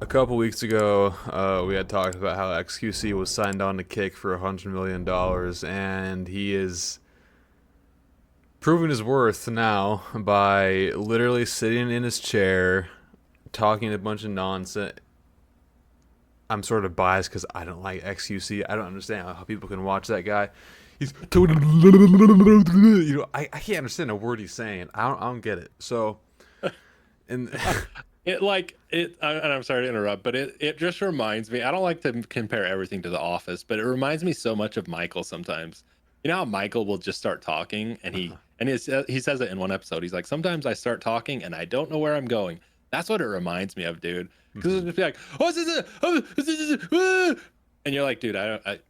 A couple weeks ago, we had talked about how XQC was signed on to Kick for $100 million, and he is proving his worth now by literally sitting in his chair, talking a bunch of nonsense. I'm sort of biased because I don't like XQC. I don't understand how people can watch that guy. He's I can't understand a word he's saying. I don't get it. So and And I'm sorry to interrupt, but it just reminds me. I don't like to compare everything to The Office, but it reminds me so much of Michael sometimes. You know how Michael will just start talking, and he says it in one episode. He's like, sometimes I start talking and I don't know where I'm going. That's what it reminds me of, dude. Because Mhm. it'll just be like, oh, and you're like, dude,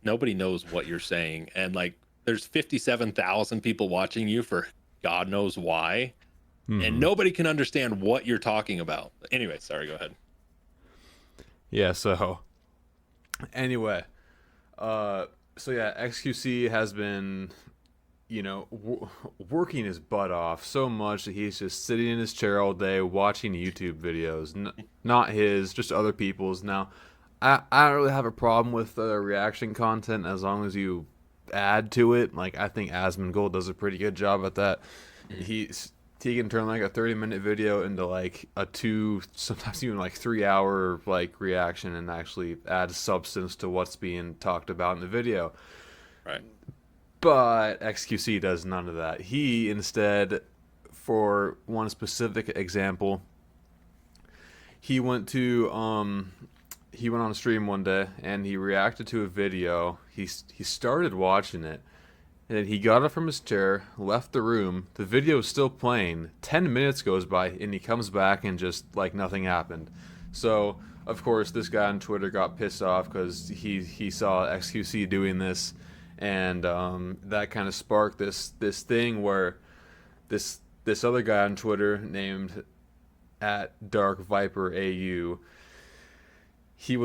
nobody knows what you're saying, and like, there's 57,000 people watching you for God knows why, and Mhm. nobody can understand what you're talking about. Anyway, sorry, go ahead. Yeah. So anyway, uh, so yeah, XQC has been working his butt off so much that he's just sitting in his chair all day watching YouTube videos. Not his, just other people's. Now, I don't really have a problem with reaction content as long as you add to it. Like, I think Asmongold does a pretty good job at that. Mhm. He can turn like a 30-minute video into like a 2, sometimes even like 3 hour like reaction and actually add substance to what's being talked about in the video. Right. But XQC does none of that. He instead, for one specific example, he went to he went on a stream one day and he reacted to a video. He started watching it and he got up from his chair, left the room. The video is still playing. 10 minutes goes by and he comes back and just like nothing happened. So of course this guy on Twitter got pissed off because he saw XQC doing this, and that kind of sparked this thing where this other guy on Twitter named at Dark Viper AU, he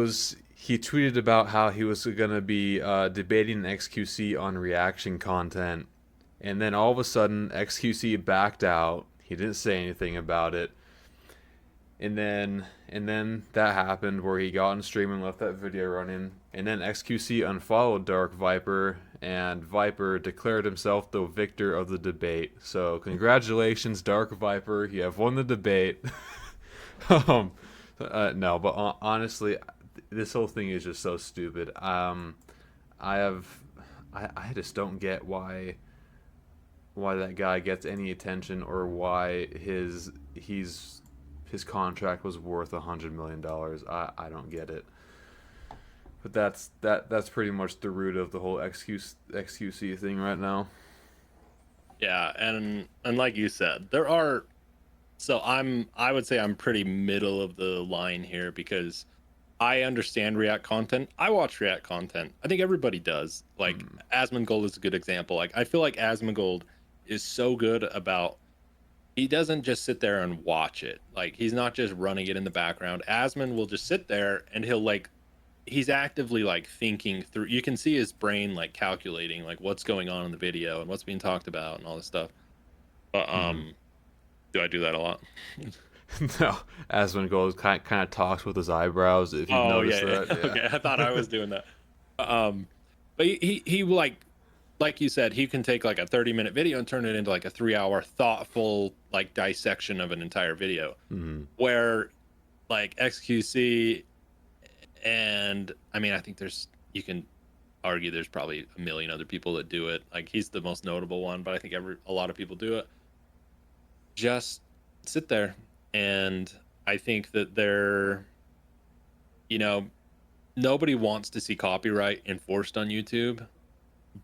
tweeted about how he was gonna be debating XQC on reaction content, and then all of a sudden XQC backed out. He didn't say anything about it, and then that happened where he got on stream and left that video running, and then XQC unfollowed Dark Viper, and Viper declared himself the victor of the debate. So congratulations, Dark Viper, you have won the debate. um, no, but honestly, this whole thing is just so stupid. I have, I just don't get why that guy gets any attention or why his contract was worth $100 million. I don't get it. But that's pretty much the root of the whole XQC thing right now. Yeah, and like you said, there are. So I would say I'm pretty middle of the line here because I understand React content. I watch React content. I think everybody does. Like Mm. Asmongold is a good example. Like I feel like Asmongold is so good about, he doesn't just sit there and watch it. Like he's not just running it in the background. Asmon will just sit there and he'll like, he's actively like thinking through. You can see his brain like calculating like what's going on in the video and what's being talked about and all this stuff. But Mm. do I do that a lot? No, Asmund Gold kind of talks with his eyebrows. If you've Oh noticed yeah, that, yeah. Okay. I thought I was doing that. Um, but he like you said, he can take like a 30-minute video and turn it into like a 3-hour thoughtful like dissection of an entire video. yeah. Mm. Where like XQC, and I mean I think there's, you can argue there's probably a million other people that do it. Like he's the most notable one, but I think a lot of people do it. Just sit there, and I think that they're, you know, nobody wants to see copyright enforced on YouTube,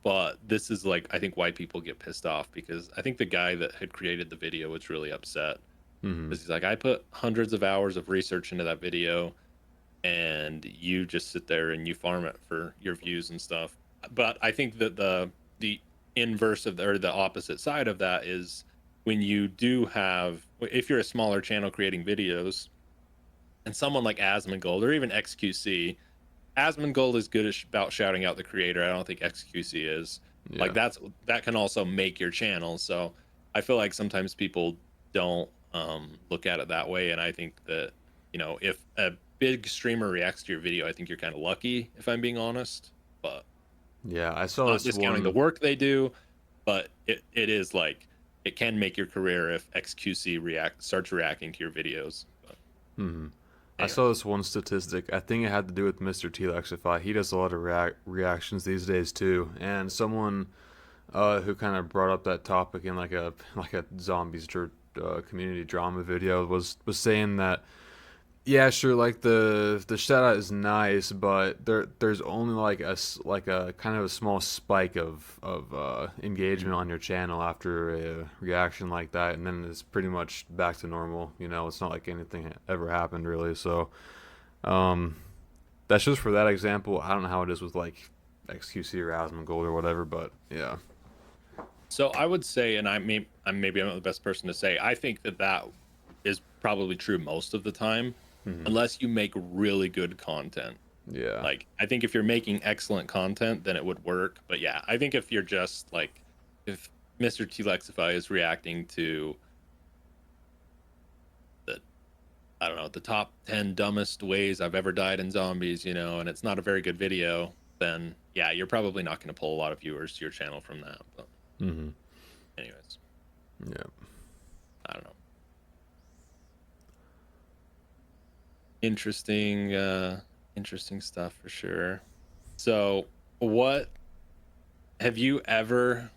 but this is like I think why people get pissed off, because I think the guy that had created the video was really upset Mm. because he's like, I put hundreds of hours of research into that video, and you just sit there and you farm it for your views and stuff. But I think that the inverse of or the opposite side of that is when you do have, if you're a smaller channel creating videos and someone like Asmongold or even XQC, Asmongold is good about shouting out the creator. I don't think XQC is. Like Yeah. that can also make your channel. So I feel like sometimes people don't look at it that way, and I think that, if big streamer reacts to your video, I think you're kind of lucky, if I'm being honest. But Yeah, I saw not this discounting the one. work they do, but it is like it can make your career if XQC starts reacting to your videos. But Hmm. I saw anyways, this one statistic. I think it had to do with Mr. Telexify. He does a lot of reactions these days too. And someone who kind of brought up that topic in like a zombies community drama video was saying that yeah, sure. Like the shout out is nice, but there's only like like a kind of a small spike of engagement on your channel after a reaction like that, and then it's pretty much back to normal. You know, it's not like anything ever happened really. So um, that's just for that example. I don't know how it is with like XQC or Asmongold or whatever, but yeah. so I would say, and I'm not the best person to say. I think that is probably true most of the time, Hmm. unless you make really good content. Yeah. Like, I think if you're making excellent content, then it would work. But yeah, I think if you're just like, if Mr. Telexify is reacting to the, I don't know, the top 10 dumbest ways I've ever died in zombies, and it's not a very good video, then yeah, you're probably not going to pull a lot of viewers to your channel from that. But Hmm. anyways, Yeah. I don't know. Interesting stuff for sure. So, what have you ever?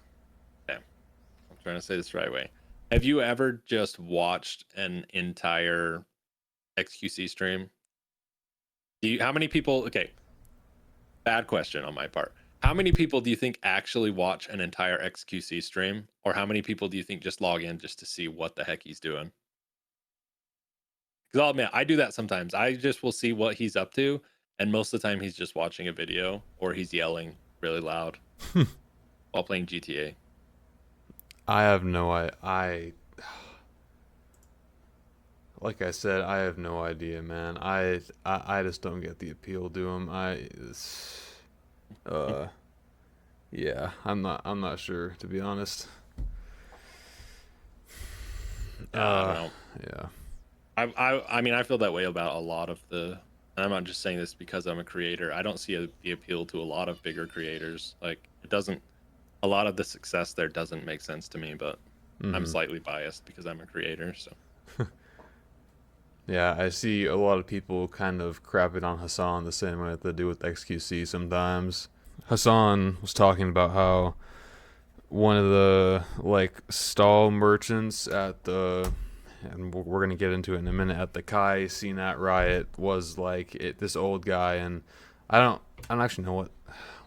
Okay, I'm trying to say this the right way. Have you ever just watched an entire XQC stream? How many people? Okay, bad question on my part. How many people do you think actually watch an entire XQC stream, or how many people do you think just log in just to see what the heck he's doing? Because I'll admit, I do that sometimes. I just will see what he's up to, and most of the time he's just watching a video or he's yelling really loud while playing GTA. I have no I like I said, I have no idea, man. I just don't get the appeal to him. Uh, yeah, I'm not sure to be honest. Yeah, I don't Uh, know. yeah. I mean, I feel that way about a lot of the. And I'm not just saying this because I'm a creator. I don't see the appeal to a lot of bigger creators. Like, it doesn't. A lot of the success there doesn't make sense to me, but I'm Hmm. slightly biased because I'm a creator. So Yeah, I see a lot of people kind of crapping on Hassan the same way that they do with XQC sometimes. Hassan was talking about how one of the like stall merchants at the and we're gonna get into it in a minute at the Kai CNAT riot was like this old guy and I don't actually know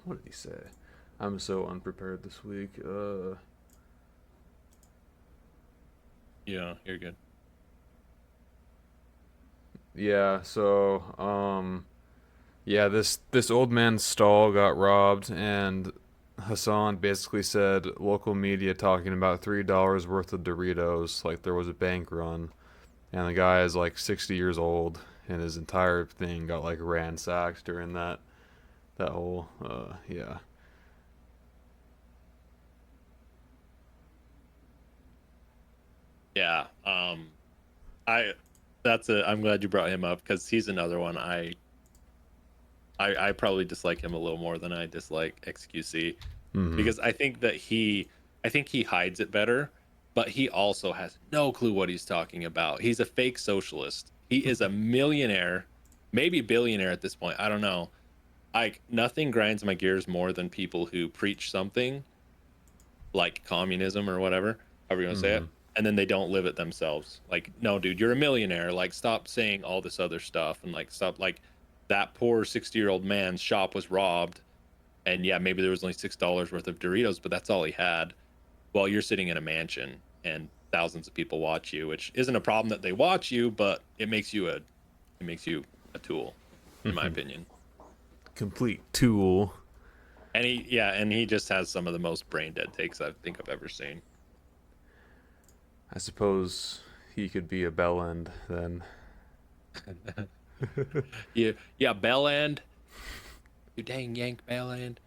what did he say. I'm so unprepared this week. yeah, you're good. Yeah, so yeah, this old man's stall got robbed and Hassan basically said local media talking about $3 worth of Doritos like there was a bank run. And the guy is like 60 years old, and his entire thing got like ransacked during that whole yeah. Yeah. I I'm glad you brought him up because he's another one I probably dislike him a little more than I dislike XQC Mm-hmm. because I think he hides it better, but he also has no clue what he's talking about. He's a fake socialist. He is a millionaire, maybe billionaire at this point. I don't know. Like, nothing grinds my gears more than people who preach something like communism or whatever, however you want to say Mm-hmm. it, and then they don't live it themselves. Like, no, dude, you're a millionaire. Like, stop saying all this other stuff and like stop. Like, that poor 60-year-old man's shop was robbed, and yeah, maybe there was only $6 worth of Doritos, but that's all he had. While you're sitting in a mansion and thousands of people watch you, which isn't a problem that they watch you, but it makes you a tool, in my opinion. Complete tool. And he just has some of the most brain dead takes I think I've ever seen. I suppose he could be a bell end then. Yeah, yeah, Bell End, you dang Yank Bell End.